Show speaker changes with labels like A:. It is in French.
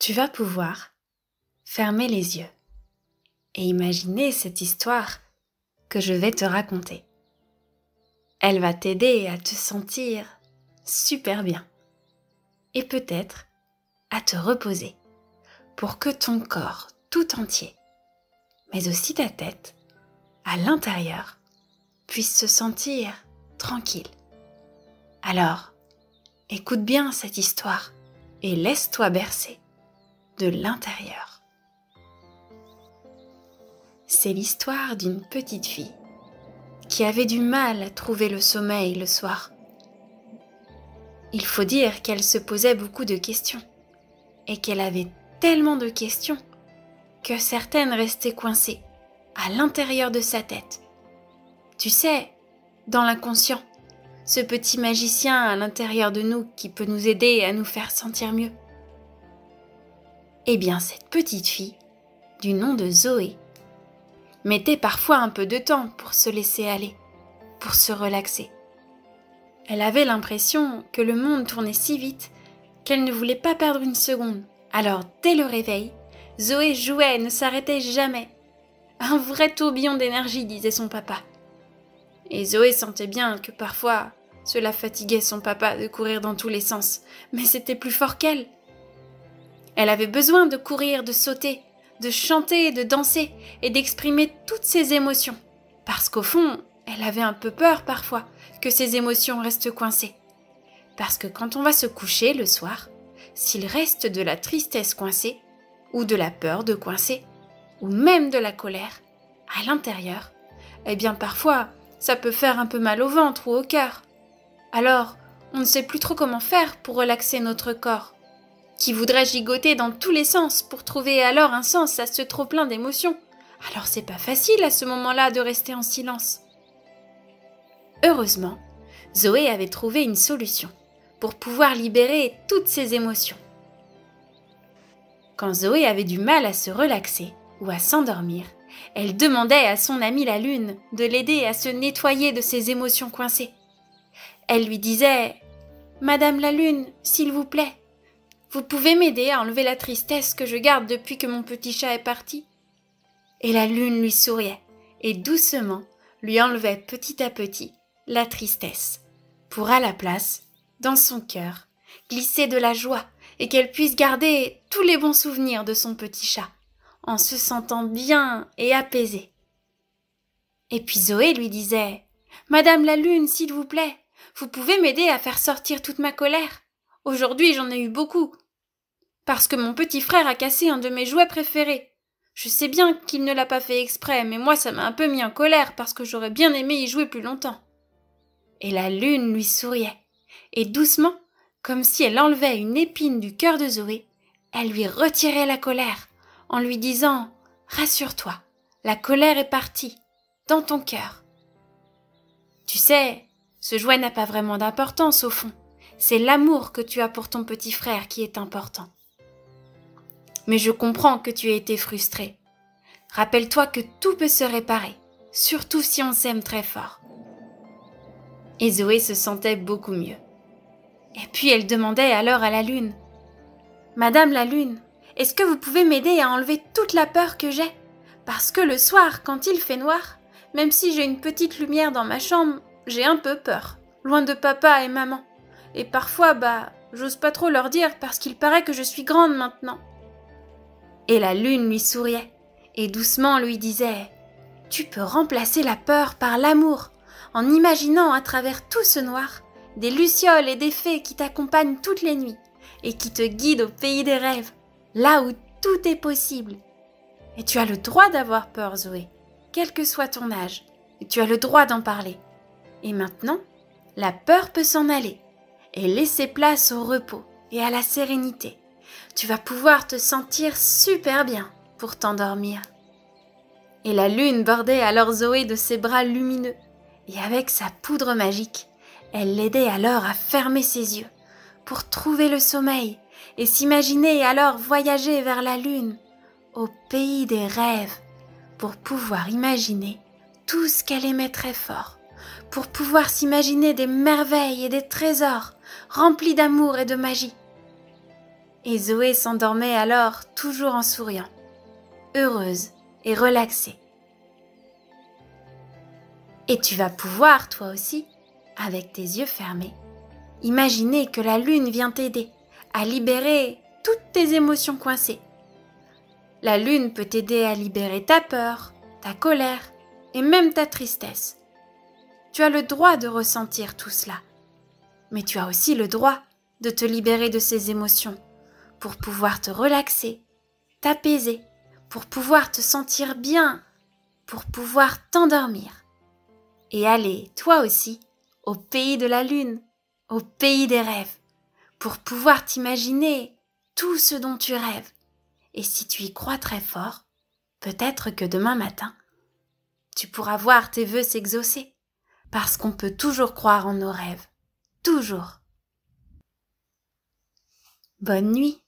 A: Tu vas pouvoir fermer les yeux et imaginer cette histoire que je vais te raconter. Elle va t'aider à te sentir super bien et peut-être à te reposer pour que ton corps tout entier, mais aussi ta tête, à l'intérieur, puisse se sentir tranquille. Alors, écoute bien cette histoire et laisse-toi bercer de l'intérieur. C'est l'histoire d'une petite fille qui avait du mal à trouver le sommeil le soir. Il faut dire qu'elle se posait beaucoup de questions et qu'elle avait tellement de questions que certaines restaient coincées à l'intérieur de sa tête. Tu sais, dans l'inconscient, ce petit magicien à l'intérieur de nous qui peut nous aider à nous faire sentir mieux. Eh bien, cette petite fille, du nom de Zoé, mettait parfois un peu de temps pour se laisser aller, pour se relaxer. Elle avait l'impression que le monde tournait si vite qu'elle ne voulait pas perdre une seconde. Alors, dès le réveil, Zoé jouait et ne s'arrêtait jamais. Un vrai tourbillon d'énergie, disait son papa. Et Zoé sentait bien que parfois, cela fatiguait son papa de courir dans tous les sens, mais c'était plus fort qu'elle. Elle avait besoin de courir, de sauter, de chanter, de danser et d'exprimer toutes ses émotions, parce qu'au fond, elle avait un peu peur parfois que ses émotions restent coincées. Parce que quand on va se coucher le soir, s'il reste de la tristesse coincée, ou de la peur de coincer, ou même de la colère, à l'intérieur, eh bien parfois, ça peut faire un peu mal au ventre ou au cœur. Alors, on ne sait plus trop comment faire pour relaxer notre corps, qui voudrait gigoter dans tous les sens pour trouver alors un sens à ce trop-plein d'émotions. Alors c'est pas facile à ce moment-là de rester en silence. Heureusement, Zoé avait trouvé une solution pour pouvoir libérer toutes ses émotions. Quand Zoé avait du mal à se relaxer ou à s'endormir, elle demandait à son amie la Lune de l'aider à se nettoyer de ses émotions coincées. Elle lui disait « Madame la Lune, s'il vous plaît, vous pouvez m'aider à enlever la tristesse que je garde depuis que mon petit chat est parti ?» Et la Lune lui souriait et doucement lui enlevait petit à petit la tristesse pour à la place, dans son cœur, glisser de la joie et qu'elle puisse garder tous les bons souvenirs de son petit chat en se sentant bien et apaisée. Et puis Zoé lui disait « Madame la Lune, s'il vous plaît, vous pouvez m'aider à faire sortir toute ma colère. Aujourd'hui, j'en ai eu beaucoup. Parce que mon petit frère a cassé un de mes jouets préférés. Je sais bien qu'il ne l'a pas fait exprès, mais moi ça m'a un peu mis en colère parce que j'aurais bien aimé y jouer plus longtemps. » Et la Lune lui souriait, et doucement, comme si elle enlevait une épine du cœur de Zoé, elle lui retirait la colère, en lui disant « Rassure-toi, la colère est partie, dans ton cœur. » Tu sais, ce jouet n'a pas vraiment d'importance au fond. C'est l'amour que tu as pour ton petit frère qui est important. Mais je comprends que tu aies été frustrée. Rappelle-toi que tout peut se réparer, surtout si on s'aime très fort. Et Zoé se sentait beaucoup mieux. Et puis elle demandait alors à la Lune « Madame la Lune, est-ce que vous pouvez m'aider à enlever toute la peur que j'ai ? Parce que le soir, quand il fait noir, même si j'ai une petite lumière dans ma chambre, j'ai un peu peur, loin de papa et maman. Et parfois, j'ose pas trop leur dire parce qu'il paraît que je suis grande maintenant. » Et la Lune lui souriait et doucement lui disait « Tu peux remplacer la peur par l'amour en imaginant à travers tout ce noir des lucioles et des fées qui t'accompagnent toutes les nuits et qui te guident au pays des rêves, là où tout est possible. Et tu as le droit d'avoir peur, Zoé, quel que soit ton âge, et tu as le droit d'en parler. Et maintenant, la peur peut s'en aller et laisser place au repos et à la sérénité. Tu vas pouvoir te sentir super bien pour t'endormir. » Et la Lune bordait alors Zoé de ses bras lumineux, et avec sa poudre magique, elle l'aidait alors à fermer ses yeux pour trouver le sommeil et s'imaginer alors voyager vers la Lune, au pays des rêves, pour pouvoir imaginer tout ce qu'elle aimait très fort, pour pouvoir s'imaginer des merveilles et des trésors remplis d'amour et de magie. Et Zoé s'endormait alors toujours en souriant, heureuse et relaxée. Et tu vas pouvoir, toi aussi, avec tes yeux fermés, imaginer que la lune vient t'aider à libérer toutes tes émotions coincées. La lune peut t'aider à libérer ta peur, ta colère et même ta tristesse. Tu as le droit de ressentir tout cela, mais tu as aussi le droit de te libérer de ces émotions pour pouvoir te relaxer, t'apaiser, pour pouvoir te sentir bien, pour pouvoir t'endormir et aller, toi aussi, au pays de la lune, au pays des rêves, pour pouvoir t'imaginer tout ce dont tu rêves. Et si tu y crois très fort, peut-être que demain matin, tu pourras voir tes vœux s'exaucer, parce qu'on peut toujours croire en nos rêves, toujours. Bonne nuit.